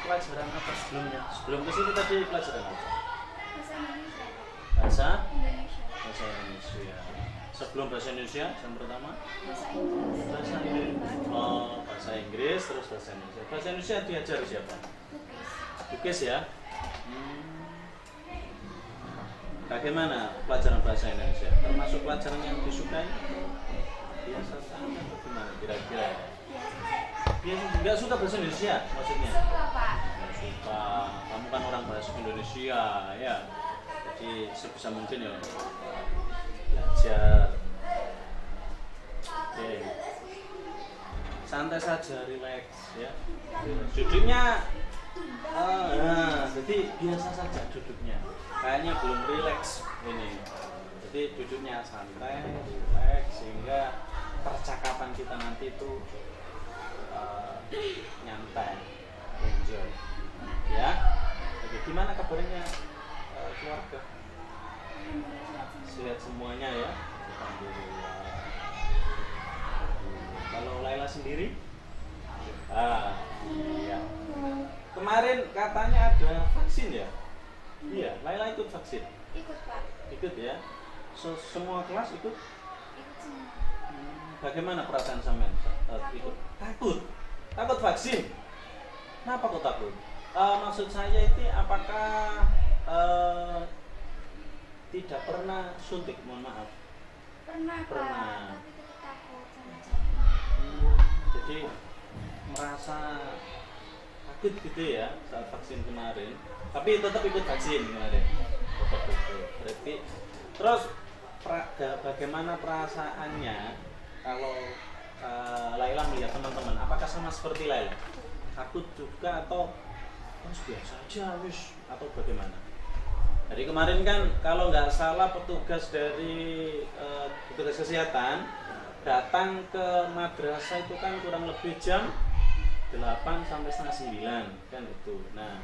pelajaran apa sebelumnya? Sebelum ke sini tadi pelajaran apa? Bahasa Indonesia. Bahasa Indonesia. bahasa Indonesia. Sebelum bahasa Indonesia yang pertama Bahasa Inggris. bahasa Inggris. Oh, bahasa Inggris terus bahasa Indonesia. Bahasa Indonesia diajar siapa? Lukis. Lukis ya. Bagaimana pelajaran bahasa Indonesia? Termasuk pelajaran yang disukai? Biasa saja atau gimana kira-kira? Biasa nggak suka bahasa Indonesia maksudnya? Suka, Pak. Nggak suka. Kamu kan orang bahasa Indonesia ya. Jadi sebisa mungkin ya belajar. Oke. Santai saja, relax ya. Duduknya jadi biasa saja duduknya. Kayaknya belum relax ini. Jadi duduknya santai, relax sehingga percakapan kita nanti itu nyantai, enjoy. Ya. Oke, gimana kabarnya keluarga? Sehat semuanya ya. Alhamdulillah. Kalau Laila sendiri? Iya. Kemarin katanya ada vaksin ya? Iya, Laila ikut vaksin. Ikut, Pak. Ikut ya. Semua kelas ikut? Ikut semua. Bagaimana perasaan sampean ikut? Takut. Takut vaksin. Kenapa kok takut? Maksud saya itu apakah tidak pernah suntik? Mohon maaf. Pernah, Pak. Pernah. Tapi tetap takut sama capek. Jadi merasa takut gitu ya saat vaksin kemarin. Tapi tetap ikut vaksin kemarin. Tetap ikut. Berarti terus bagaimana perasaannya kalau Laila melihat teman-teman? Apakah sama seperti Laila? Takut juga atau biasa aja wis atau bagaimana? Jadi kemarin kan kalau nggak salah petugas dari petugas kesehatan datang ke madrasah itu kan kurang lebih jam 8 sampai setengah 9 kan itu. Nah,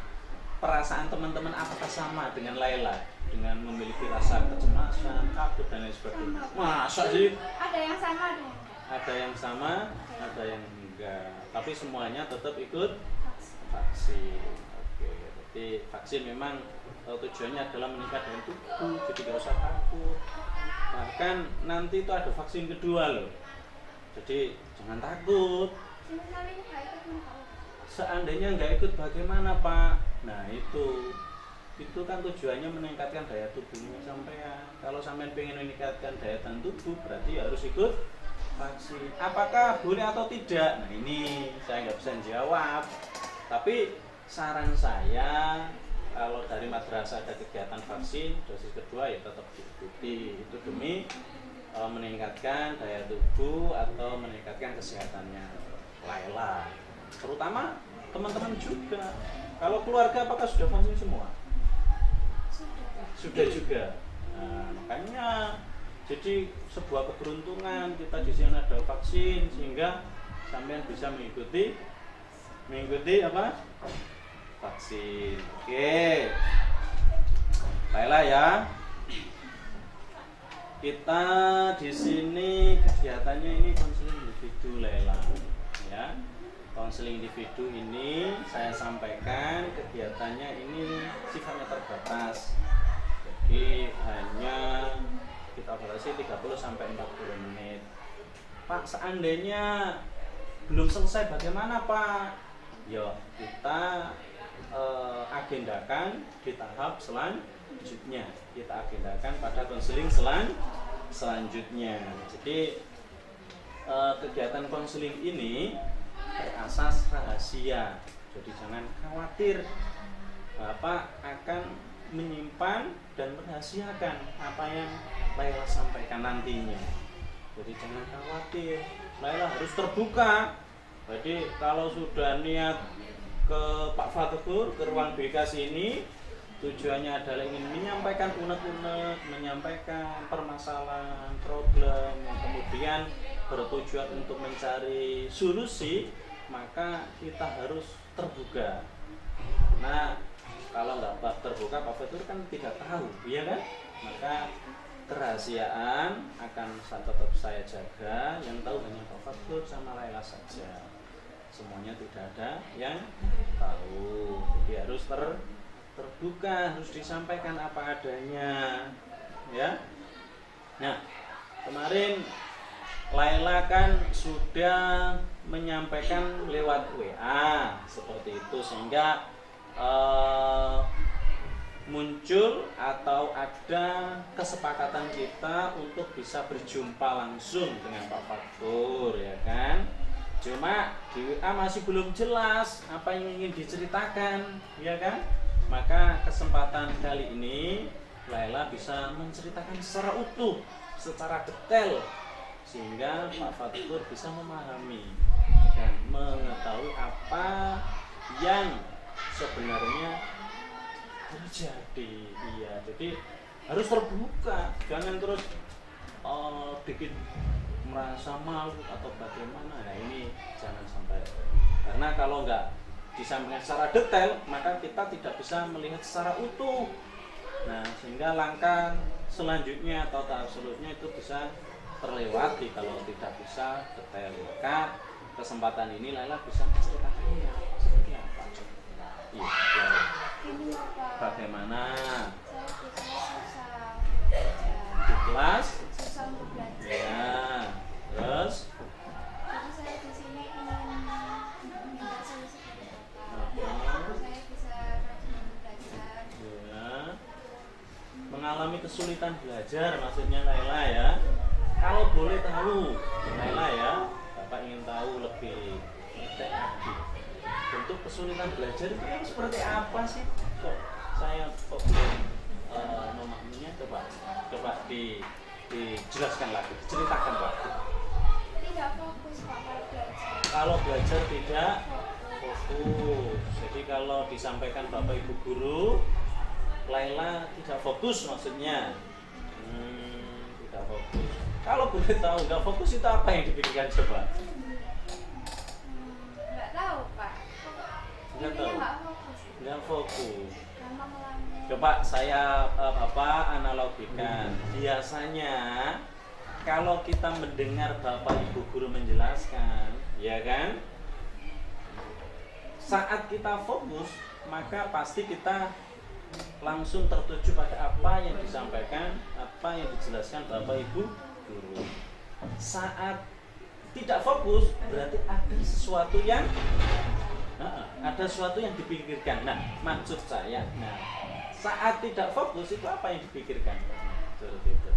perasaan teman-teman apakah sama dengan Laila dengan memiliki rasa kecemasan, takut dan lain sebagainya? Masa sih? Ada yang sama, ada yang enggak. Ada yang sama, ada yang enggak. Tapi semuanya tetap ikut Vaksin. vaksin. Oke, berarti vaksin memang tujuannya adalah meningkatkan tubuh, jadi nggak usah takut. Bahkan nanti itu ada vaksin kedua loh. Jadi jangan takut. Misalnya nggak ikut mau. Seandainya nggak ikut bagaimana Pak? Nah itu kan tujuannya meningkatkan daya tubuhnya sampean. Kalau sampean pengen meningkatkan daya tahan tubuh berarti harus ikut vaksin. Apakah boleh atau tidak? Nah ini saya nggak bisa jawab. Tapi saran saya kalau dari madrasah ada kegiatan vaksin dosis kedua ya tetap diikuti. Itu demi meningkatkan daya tubuh atau meningkatkan kesehatannya Laila. Terutama teman-teman juga. Kalau keluarga apakah sudah vaksin semua? Sudah juga. Nah, makanya jadi sebuah keberuntungan kita di sini ada vaksin sehingga sampean bisa mengikuti apa? Vaksin. Oke. Laila ya. Kita di sini kegiatannya ini konseling individu Laila ya. Konseling individu ini saya sampaikan kegiatannya ini sifatnya terbatas. Jadi hanya kita batasi 30 sampai 40 menit. Pak, seandainya belum selesai bagaimana, Pak? Ya, kita agendakan di tahap selanjutnya. Kita agendakan pada konseling selanjutnya. Jadi kegiatan konseling ini berasas rahasia. Jadi jangan khawatir. Bapak akan menyimpan dan merahasiakan apa yang Laila sampaikan nantinya. Jadi jangan khawatir. Laila harus terbuka. Jadi kalau sudah niat ke Pak Fatihur, ke ruang BK sini, tujuannya adalah ingin menyampaikan unek-unek, menyampaikan permasalahan, problem yang kemudian bertujuan untuk mencari solusi, maka kita harus terbuka. Nah, kalau nggak terbuka, Pak Fatur kan tidak tahu, iya kan? Maka kerahasiaan akan tetap saya jaga. Yang tahu hanya Pak Fatur sama Laila saja. Semuanya tidak ada yang tahu. terbuka, harus disampaikan apa adanya, ya. Nah, kemarin Laila kan sudah menyampaikan lewat WA seperti itu, sehingga muncul atau ada kesepakatan kita untuk bisa berjumpa langsung dengan Pak Faktur, ya kan. Cuma di WA masih belum jelas apa yang ingin diceritakan, ya kan. Maka kesempatan kali ini Laila bisa menceritakan secara utuh, secara detail, sehingga Pak Faktur bisa memahami dan mengetahui apa yang sebenarnya terjadi. Iya, jadi harus terbuka, jangan terus bikin merasa malu atau bagaimana. Nah, ini jangan sampai, karena kalau nggak disampaikan secara detail maka kita tidak bisa melihat secara utuh. Nah, sehingga langkah selanjutnya atau tahap selanjutnya itu bisa terlewati kalau tidak bisa detail. Maka kesempatan ini Laila bisa menceritakannya seperti apa. Iya, ya. Ini Bapak. Bagaimana Saya susah di kelas? susah untuk belajar. Ya, terus Jadi saya di sini ingin minta solusi dari Bapak. Saya bisa rajin belajar. ya, mengalami kesulitan belajar maksudnya Laila, ya. Kalau boleh tahu Laila, ya, Bapak ingin tahu lebih detail lagi. Bentuk kesulitan belajar itu yang seperti apa sih? Kok saya belum memahaminya? Coba dijelaskan lagi, diceritakan lagi. Tidak fokus Pak kalau belajar. Kalau belajar tidak fokus. Jadi kalau disampaikan Bapak Ibu guru, Laila tidak fokus maksudnya. Tidak fokus. Kalau boleh tahu nggak fokus itu apa yang dipikirkan coba? Nggak tahu Pak. Nggak Intinya tahu. nggak fokus. Nggak fokus. Gampang melanggar. Coba saya analogikan. Biasanya kalau kita mendengar Bapak Ibu guru menjelaskan, ya kan? Saat kita fokus, maka pasti kita langsung tertuju pada apa yang disampaikan, apa yang dijelaskan Bapak Ibu guru. Saat tidak fokus, berarti ada sesuatu yang dipikirkan. Nah, maksud saya, saat tidak fokus itu apa yang dipikirkan? Seperti itu.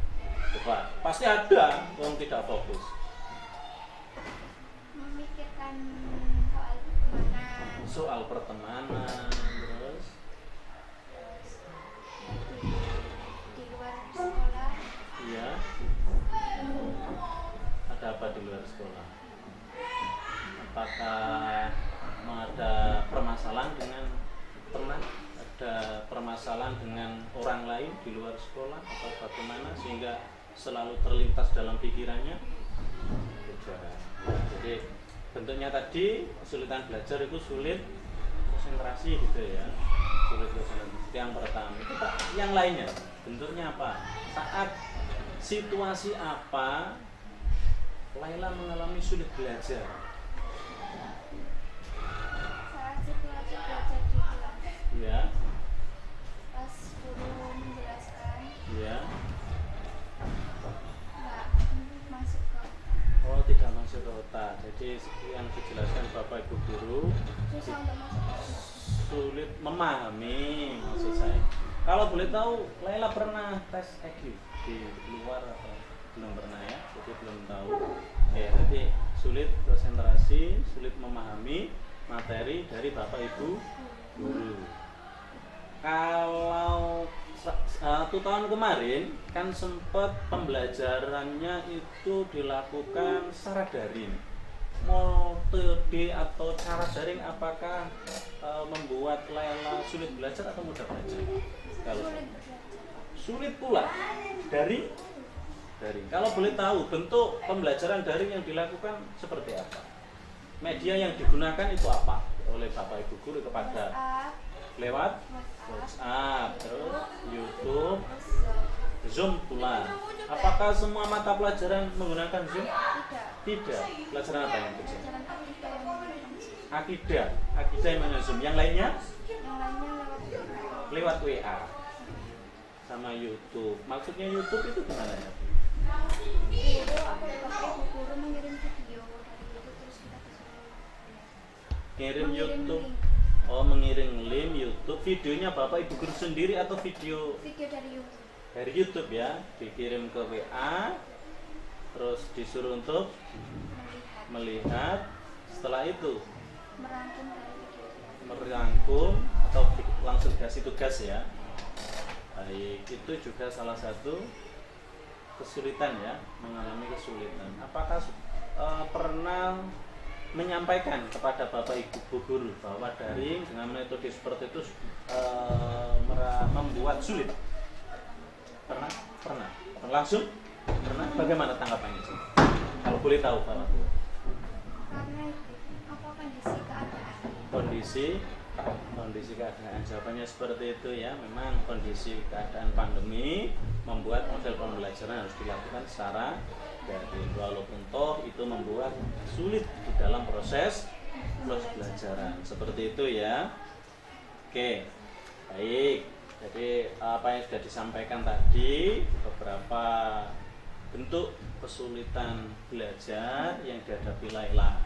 Coba, pasti ada orang tidak fokus. Memikirkan Soal pertemanan, terus di luar sekolah. iya. Ada apa di luar sekolah? Apakah ada permasalahan dengan teman, ada permasalahan dengan orang lain di luar sekolah atau bagaimana sehingga selalu terlintas dalam pikirannya? Tidak. Jadi bentuknya tadi kesulitan belajar itu sulit konsentrasi gitu ya, sulit konsentrasi. Yang pertama itu yang lainnya bentuknya apa? Saat situasi apa Laila mengalami sulit belajar? Saat situasi belajar di kelas. Ya, Pas guru menjelaskan, ya. nggak masuk ke Oh, tidak masuk ke otak. Jadi yang dijelaskan Bapak Ibu guru susah untuk masuk ke otak. sulit memahami maksud saya. Kalau boleh tahu, Laila pernah tes EQ di luar atau belum pernah ya? Jadi belum tahu. Ya, jadi sulit konsentrasi, sulit memahami materi dari Bapak Ibu guru. Kalau 1 tahun kemarin kan sempat pembelajarannya itu dilakukan secara daring. Metode atau cara daring apakah membuat Laila sulit belajar atau mudah belajar? Kalau Sulit belajar. sulit pula daring. Kalau boleh tahu bentuk pembelajaran daring yang dilakukan seperti apa? Media yang digunakan itu apa oleh Bapak Ibu guru kepada WhatsApp, lewat WhatsApp, terus YouTube, terus Zoom pula. Apakah semua mata pelajaran menggunakan Zoom? tidak. Tidak. Pelajaran apa yang kecil? Pelajaran akidah yang menggunakan Zoom. Akidah yang menggunakan Zoom. Yang lainnya? Yang lainnya lewat lewat WA sama YouTube. Maksudnya YouTube itu gimana ya? Itu aku pakai ibu guru mengirim video dari YouTube terus kita bisa Kirim mengirim YouTube. link. Oh, mengirim link YouTube. Videonya Bapak Ibu guru sendiri atau video Video dari YouTube. dari YouTube ya? Dikirim ke WA, terus disuruh untuk melihat. Setelah itu Merangkum dari video itu. merangkum atau langsung dikasih tugas ya. Baik, itu juga salah satu kesulitan ya, mengalami kesulitan. Apakah pernah menyampaikan kepada Bapak Ibu guru bahwa daring dengan metode seperti itu membuat sulit? Pernah? Pernah? Langsung? Pernah? Bagaimana tanggapannya sih? Kalau boleh tahu Pak Ibu. Karena apa kondisi keadaan. Kondisi keadaan, jawabannya seperti itu ya. Memang kondisi keadaan pandemi membuat model pembelajaran harus dilakukan secara daring, walaupun toh itu membuat sulit di dalam proses pembelajaran seperti itu ya. Oke, baik. Jadi apa yang sudah disampaikan tadi, beberapa bentuk kesulitan belajar yang dihadapi Laila.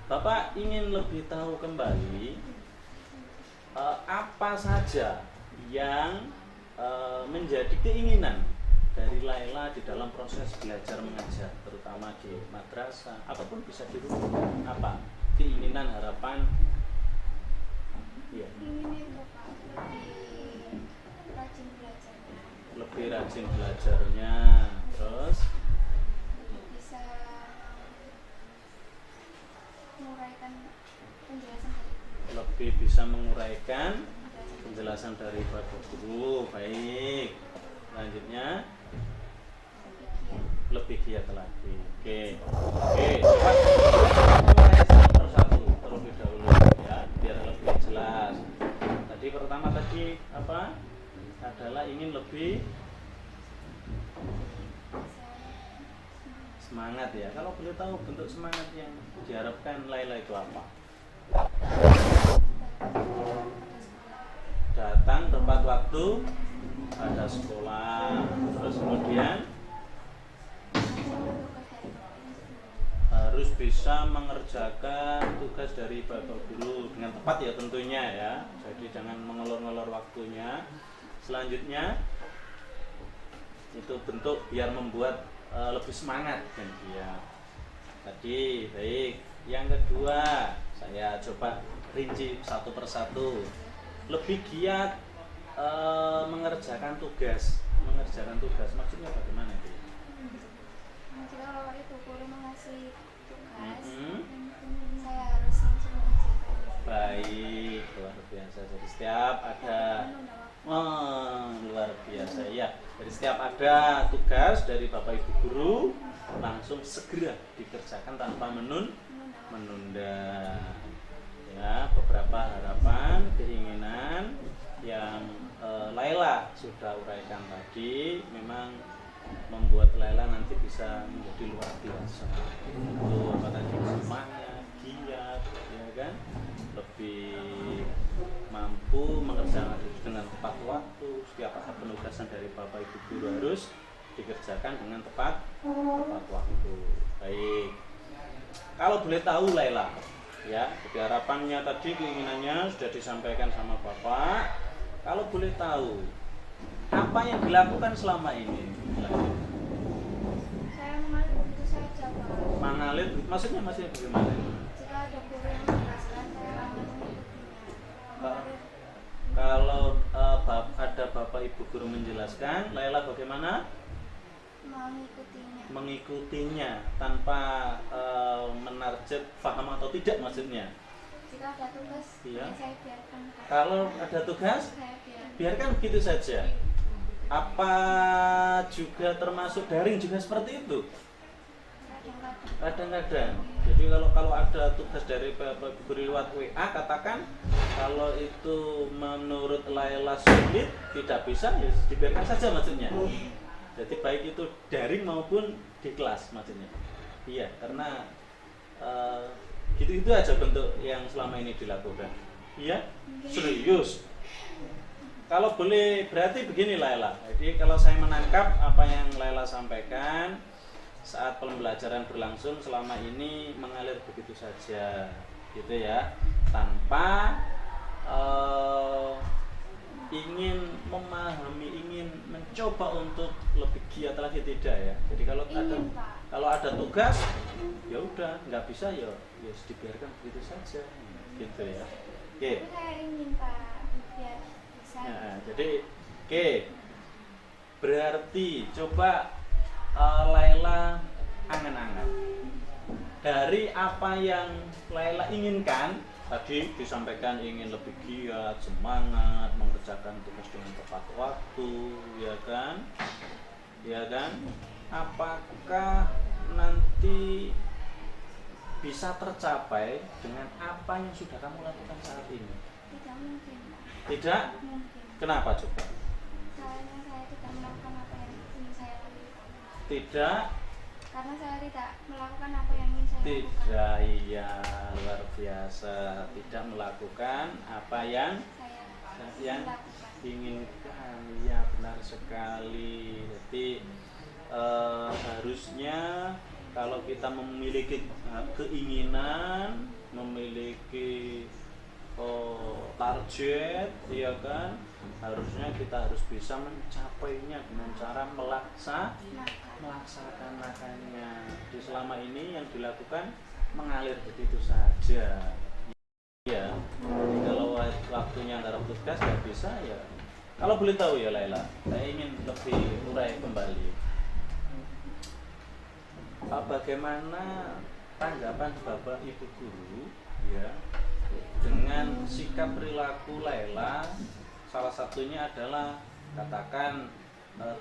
Bapak ingin lebih tahu kembali apa saja yang menjadi keinginan dari Laila di dalam proses belajar mengajar, terutama di madrasah ataupun bisa di rumah. Apa keinginan, harapan? Ya. Ingin Bapak lebih rajin belajarnya. Lebih rajin belajarnya, terus Bisa menguraikan penjelasan dari lebih bisa menguraikan penjelasan dari Pak Guru. Baik, selanjutnya lebih giat lagi. Oke, coba mulai satu persatu terlebih dahulu ya, biar lebih jelas. Tadi pertama apa? Adalah ingin lebih semangat ya. Kalau boleh tahu bentuk semangat yang diharapkan Laila itu apa? Datang tepat waktu pada sekolah, terus kemudian harus bisa mengerjakan tugas dari Bapak Guru dengan tepat ya tentunya ya. Jadi jangan mengelor-ngelor waktunya. Selanjutnya itu bentuk biar membuat lebih semangat kan dia. Tadi baik. Yang kedua, saya coba rinci satu persatu. Lebih giat mengerjakan tugas. Mengerjakan tugas maksudnya bagaimana itu? Jika kalau itu guru mengasih tugas, saya harus langsung mengerjakan. Baik, luar biasa. Jadi setiap ada luar biasa ya. Jadi setiap ada tugas dari Bapak Ibu guru langsung segera dikerjakan tanpa menunda. Ya, beberapa harapan, keinginan yang Laila sudah uraikan tadi memang membuat Laila nanti bisa menjadi luar biasa. Itu apa tadi, semangat, giat, ya kan? Lebih mampu mengerjakan itu dengan tepat waktu. Setiap ada penugasan dari Bapak Ibu guru harus dikerjakan dengan tepat waktu. Baik. Kalau boleh tahu Laila, ya, jadi harapannya tadi, keinginannya sudah disampaikan sama Bapak. Kalau boleh tahu, apa yang dilakukan selama ini? Saya mengalir begitu saja, Pak. Mengalir, maksudnya bagaimana? Jika ada guru yang menjelaskan, saya akan mengikutinya. Kalau ada Bapak Ibu guru menjelaskan, Laila bagaimana? Mengikutinya tanpa menarget paham atau tidak maksudnya. Jika ada tugas, iya, saya biarkan. Kalau ada tugas, biarkan begitu saja. Apa juga termasuk daring juga seperti itu? Kadang-kadang. Jadi kalau ada tugas dari Bapak Guru lewat WA, katakan kalau itu menurut Laila sulit, tidak bisa, ya dibiarkan saja maksudnya. Jadi baik itu daring maupun di kelas maksudnya. Iya, karena gitu-gitu aja bentuk yang selama ini dilakukan. Iya? Serius? kalau boleh berarti begini Laila. Jadi kalau saya menangkap apa yang Laila sampaikan, saat pembelajaran berlangsung selama ini mengalir begitu saja, gitu ya, tanpa ingin memahami, ingin mencoba untuk lebih giat lagi, tidak ya. Jadi kalau ada tugas, ya udah nggak bisa ya dibiarkan begitu saja, gitu ya. Oke. Tapi saya ingin Pak biar bisa. Nah, jadi oke. Berarti coba Laila angan-angan dari apa yang Laila inginkan. Tadi disampaikan ingin lebih giat, semangat, mengerjakan tugas dengan tepat waktu, ya kan? Ya kan? Apakah nanti bisa tercapai dengan apa yang sudah kamu lakukan saat ini? Tidak mungkin Pak. Tidak? Mungkin. Kenapa coba? Soalnya saya tidak melakukan apa yang ingin saya lakukan. Tidak? Karena saya tidak melakukan apa yang ingin saya lakukan. Tidak, iya, luar biasa. Tidak melakukan apa yang Lakukan. inginkan. Ya, benar sekali. Jadi harusnya kalau kita memiliki keinginan, memiliki target, ya kan, harusnya kita harus bisa mencapainya dengan cara melaksanakannya. Di selama ini yang dilakukan mengalir begitu saja. Ya, jadi kalau waktunya antara tugas nggak bisa ya. Kalau boleh tahu ya Laila, saya ingin lebih urai kembali. Bagaimana tanggapan Bapak Ibu guru ya dengan sikap perilaku Laila? Salah satunya adalah katakan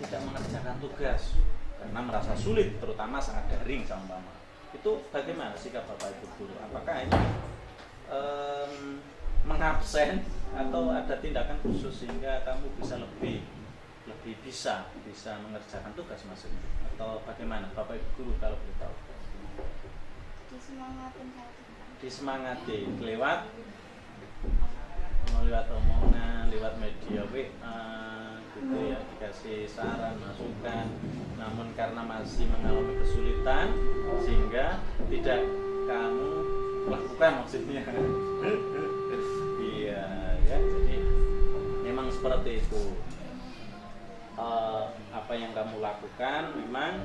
tidak mengerjakan tugas karena merasa sulit, terutama saat daring sama mama. Itu bagaimana sikap Bapak Ibu guru? Apakah ini mengabsen atau ada tindakan khusus sehingga kamu bisa lebih bisa mengerjakan tugas maksudnya, atau bagaimana Bapak Ibu guru kalau boleh tahu? Disemangati lewat omongan, lewat media WA gitu ya, dikasih saran, masukan, namun karena masih mengalami kesulitan sehingga tidak kamu lakukan maksudnya. Iya ya, jadi memang seperti itu. Apa yang kamu lakukan memang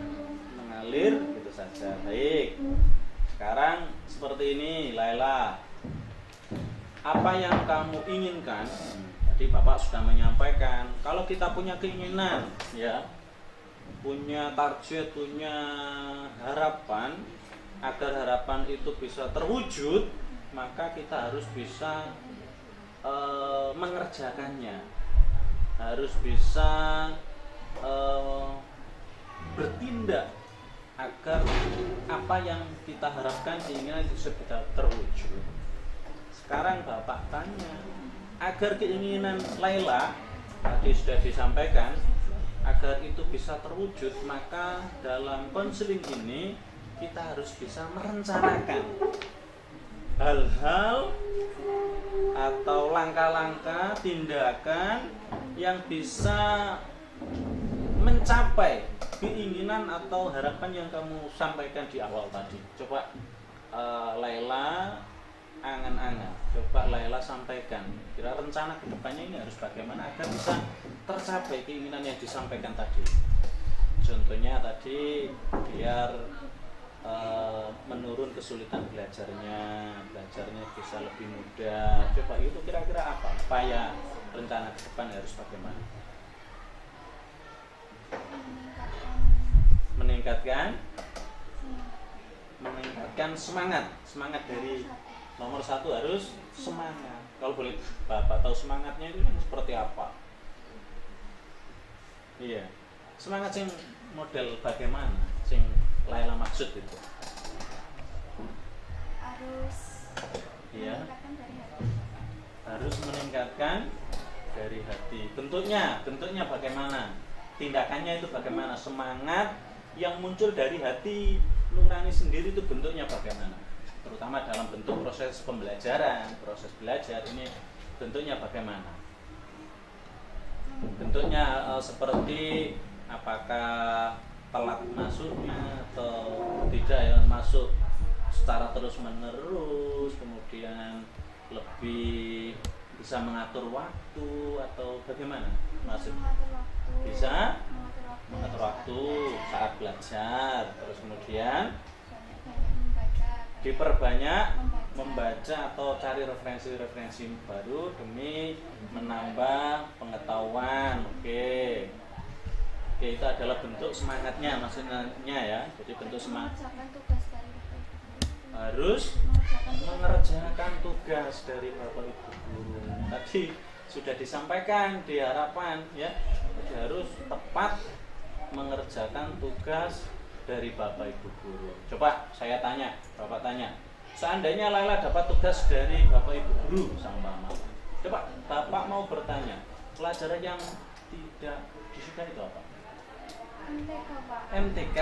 mengalir gitu saja. Baik, sekarang seperti ini Laila, apa yang kamu inginkan? Tadi Bapak sudah menyampaikan, kalau kita punya keinginan ya, punya target, punya harapan, agar harapan itu bisa terwujud, maka kita harus bisa mengerjakannya, harus bisa bertindak agar apa yang kita harapkan, keinginan itu bisa terwujud. Sekarang Bapak tanya, agar keinginan Laila tadi sudah disampaikan, agar itu bisa terwujud, maka dalam konseling ini kita harus bisa merencanakan hal-hal atau langkah-langkah tindakan yang bisa mencapai keinginan atau harapan yang kamu sampaikan di awal tadi. Coba Laila angan-angan, coba Laila sampaikan kira rencana kedepannya ini harus bagaimana agar bisa tercapai keinginan yang disampaikan tadi. Contohnya tadi biar menurun kesulitan belajarnya bisa lebih mudah. Coba itu kira-kira apa ya rencana ke depan harus bagaimana? Meningkatkan semangat dari nomor satu, harus semangat. Kalau boleh Bapak tahu semangatnya itu seperti apa? Iya, semangat sing model bagaimana sing Laila maksud itu? Harus meningkatkan dari hati. Bentuknya bagaimana? Tindakannya itu bagaimana? Semangat yang muncul dari hati nurani sendiri itu bentuknya bagaimana? Terutama dalam bentuk proses pembelajaran, proses belajar ini bentuknya bagaimana? bentuknya seperti apakah telat masuknya atau tidak ya, masuk secara terus menerus, kemudian lebih bisa mengatur waktu atau bagaimana maksud? Bisa mengatur waktu saat belajar, terus kemudian diperbanyak membaca atau cari referensi-referensi baru demi menambah pengetahuan. Oke, itu adalah bentuk semangatnya maksudnya ya. Jadi bentuk semangat harus mengerjakan tugas dari Bapak Ibu guru. Tadi sudah disampaikan di harapan ya, jadi harus tepat mengerjakan tugas dari Bapak Ibu guru. Coba saya tanya, Bapak tanya, seandainya Laila dapat tugas dari Bapak Ibu guru sama Mama, coba Bapak mau bertanya, pelajaran yang tidak disukai itu apa? MTK, Pak. MTK,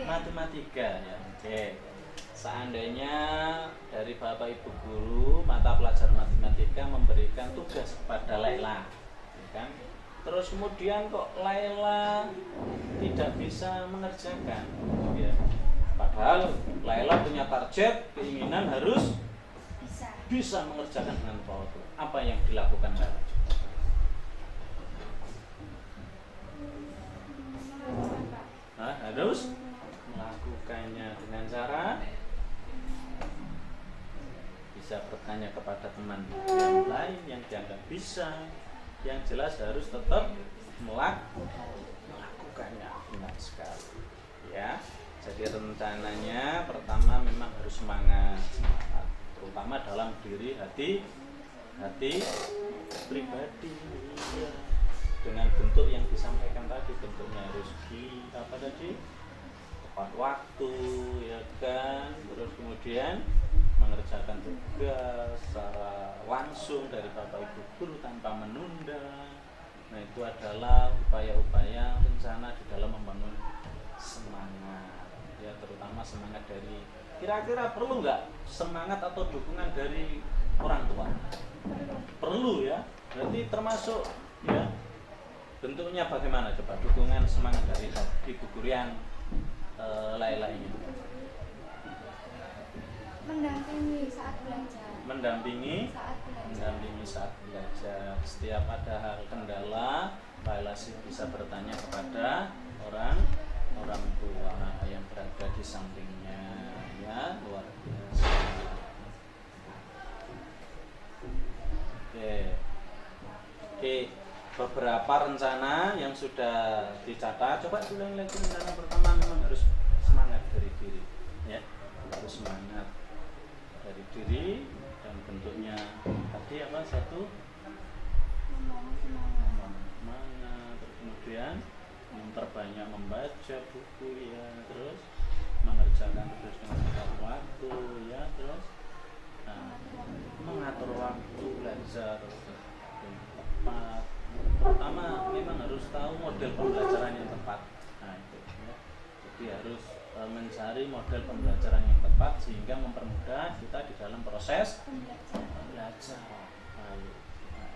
matematika ya. Oke. Seandainya dari Bapak Ibu guru mata pelajaran matematika memberikan tugas kepada Laila, ya kan? Terus kemudian kok Laila tidak bisa mengerjakan, ya. Padahal Laila punya target, keinginan harus bisa mengerjakan dengan power. Apa yang dilakukan Laila? Harus melakukannya dengan cara bisa bertanya kepada teman yang lain yang dianggap bisa, yang jelas harus tetap melakukannya. Benar sekali ya. Jadi rencananya pertama memang harus semangat, terutama dalam diri hati pribadi ya. Dengan bentuk yang disampaikan tadi, bentuknya harus tepat waktu ya kan, terus kemudian mengerjakan tugas secara langsung dari Bapak Ibu guru tanpa menunda. Nah, itu adalah upaya-upaya rencana di dalam membangun semangat ya, terutama semangat dari, kira-kira perlu nggak semangat atau dukungan dari orang tua? Perlu ya, berarti termasuk ya. Bentuknya bagaimana coba dukungan semangat dari Ibu guru yang Laila ini? Mendampingi saat belajar. Mendampingi saat belajar. Setiap ada hal kendala, Laila bisa bertanya kepada orang tua yang berada di sampingnya ya, luar biasa. Oke. Beberapa rencana yang sudah dicatat, coba ulang lagi. Rencana pertama memang harus semangat dari diri ya, harus semangat dari diri, dan bentuknya tadi apa? Satu, semangat, terus kemudian memperbanyak membaca buku ya, terus mengerjakan tugas dengan tepat waktu ya, terus mengatur waktu belajar tepat. Pertama memang harus tahu model pembelajaran yang tepat. Nah itu ya. Jadi harus mencari model pembelajaran yang tepat sehingga mempermudah kita di dalam proses belajar. Nah,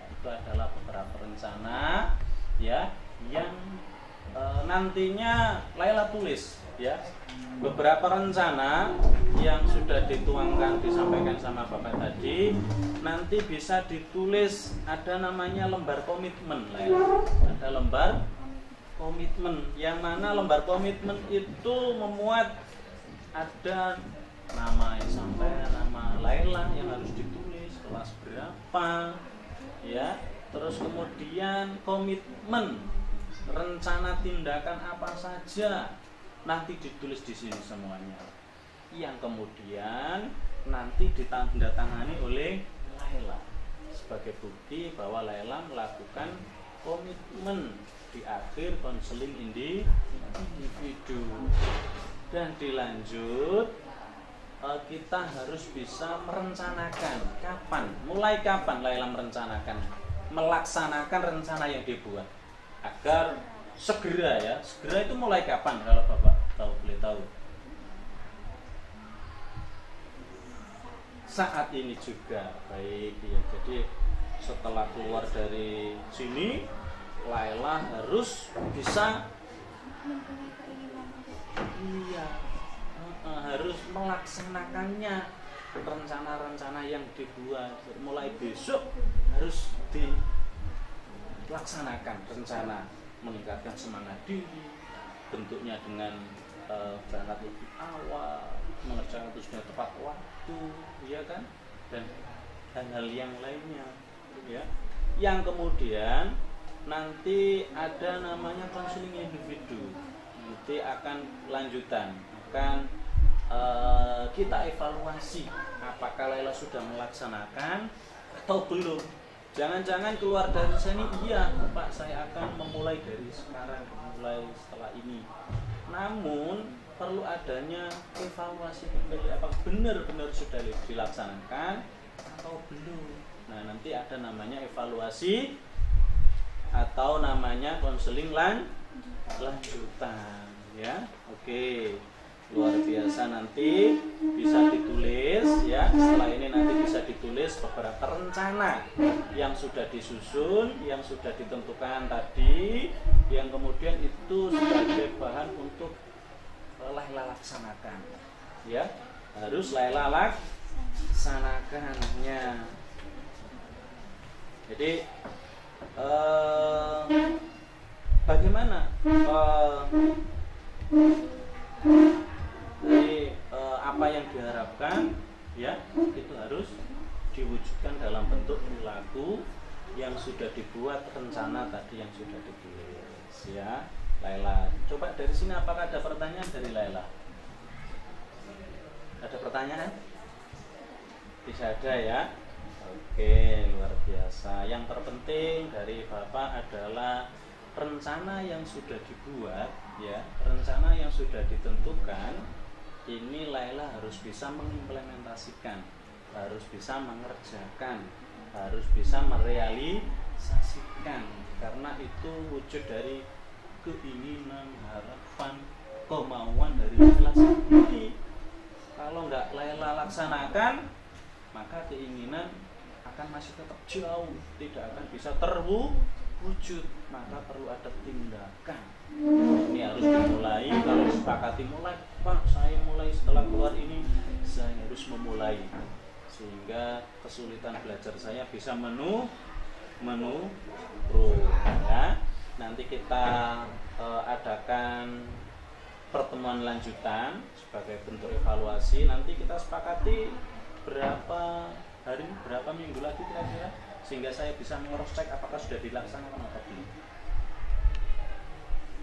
itu adalah beberapa rencana ya yang nantinya Laila tulis ya. Beberapa rencana yang sudah dituangkan, disampaikan sama Bapak tadi, nanti bisa ditulis, ada namanya lembar komitmen Laila. Ada lembar komitmen, yang mana lembar komitmen itu memuat ada nama yang sampai nama Laila yang harus ditulis, kelas berapa ya, terus kemudian komitmen, rencana tindakan apa saja nanti ditulis di sini semuanya, yang kemudian nanti ditandatangani oleh Laila sebagai bukti bahwa Laila melakukan komitmen di akhir konseling individu. Dan dilanjut, kita harus bisa merencanakan mulai kapan Laila melaksanakan rencana yang dibuat agar segera ya. Segera itu mulai kapan kalau Bapak boleh tahu? Saat ini juga baik ya. Jadi setelah keluar dari sini Laila harus bisa mempunyai keinginan untuk iya harus melaksanakannya, rencana-rencana yang dibuat mulai besok harus dilaksanakan. Rencana meningkatkan semangat diri, bentuknya dengan berangkat lebih awal, mengerjakan tugasnya tepat waktu, ya kan, dan hal-hal yang lainnya, ya. Yang kemudian nanti ada namanya konseling individu, nanti akan lanjutan, akan kita evaluasi apakah Laila sudah melaksanakan atau belum. Jangan-jangan keluar dari sini, iya Pak saya akan memulai dari sekarang, mulai setelah ini. Namun perlu adanya evaluasi kembali apakah benar-benar sudah dilaksanakan atau belum. Nah nanti ada namanya evaluasi atau namanya konseling lanjutan, ya. Oke, luar biasa. Nanti bisa ditulis, ya. Setelah ini nanti bisa ditulis beberapa rencana yang sudah disusun, yang sudah ditentukan tadi, yang kemudian itu sebagai bahan untuk Laila laksanakan, ya. Harus Laila laksanakannya. Jadi bagaimana apa yang diharapkan, ya, itu harus diwujudkan dalam bentuk perilaku yang sudah dibuat, rencana tadi yang sudah ditulis, ya. Laila, coba dari sini apakah ada pertanyaan dari Laila? Ada pertanyaan? Bisa ada, ya. Oke, luar biasa. Yang terpenting dari Bapak adalah rencana yang sudah dibuat, ya, rencana yang sudah ditentukan, ini Laila harus bisa mengimplementasikan, harus bisa mengerjakan, harus bisa merealisasikan, karena itu wujud dari keinginan, harapan, kemauan dari Laila sendiri. Kalau nggak Laila laksanakan, maka keinginan akan masih tetap jauh, tidak akan bisa terwujud. Maka perlu ada tindakan. Ini harus dimulai. Kalau sepakati mulai, Pak, saya mulai setelah keluar ini, saya harus memulai, sehingga kesulitan belajar saya bisa menurun, ya. Nanti kita adakan pertemuan lanjutan sebagai bentuk evaluasi. Nanti kita sepakati berapa hari, berapa minggu lagi kira-kira, sehingga saya bisa cross check apakah sudah dilaksanakan atau belum.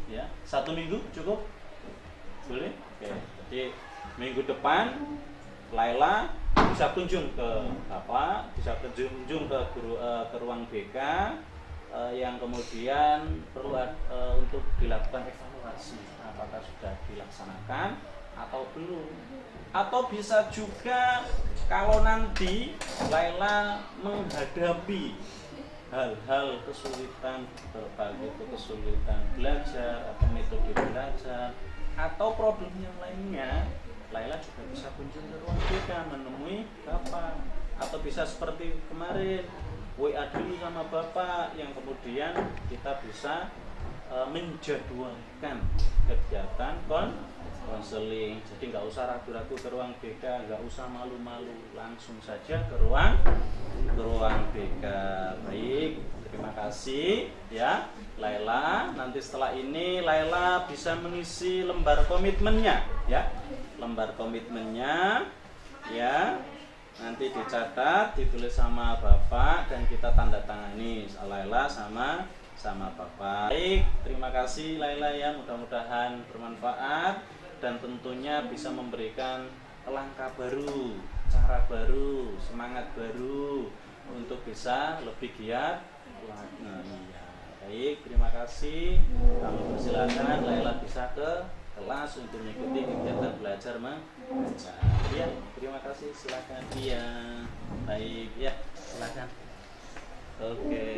Ya, 1 minggu cukup? Boleh? Oke. Jadi minggu depan Laila bisa kunjung ke Bapak, bisa kunjung ke ruang BK, yang kemudian perlu untuk dilakukan evaluasi apakah sudah dilaksanakan atau belum. Atau bisa juga kalau nanti Laila menghadapi hal-hal kesulitan, berbagai kesulitan belajar atau metode belajar atau problem yang lainnya, Laila juga bisa kunjung ke ruang BK menemui Bapak, atau bisa seperti kemarin WA dulu sama Bapak, yang kemudian kita bisa menjadwalkan kegiatan konseling. Jadi nggak usah ragu-ragu ke ruang BK, nggak usah malu-malu, langsung saja ke ruang BK. Baik, terima kasih, ya Laila. Nanti setelah ini Laila bisa mengisi lembar komitmennya, ya, lembar komitmennya, ya. Nanti dicatat, ditulis sama Bapak, dan kita tanda tangani Laila sama Bapak. Baik, terima kasih Laila, ya. Mudah-mudahan bermanfaat dan tentunya bisa memberikan langkah baru, cara baru, semangat baru untuk bisa lebih giat. Baik, terima kasih. Kami persilakan Laila bisa ke kelas untuk mengikuti kegiatan belajar membaca. Ya, terima kasih. Silakan. Iya. Baik, ya. Silakan. Oke.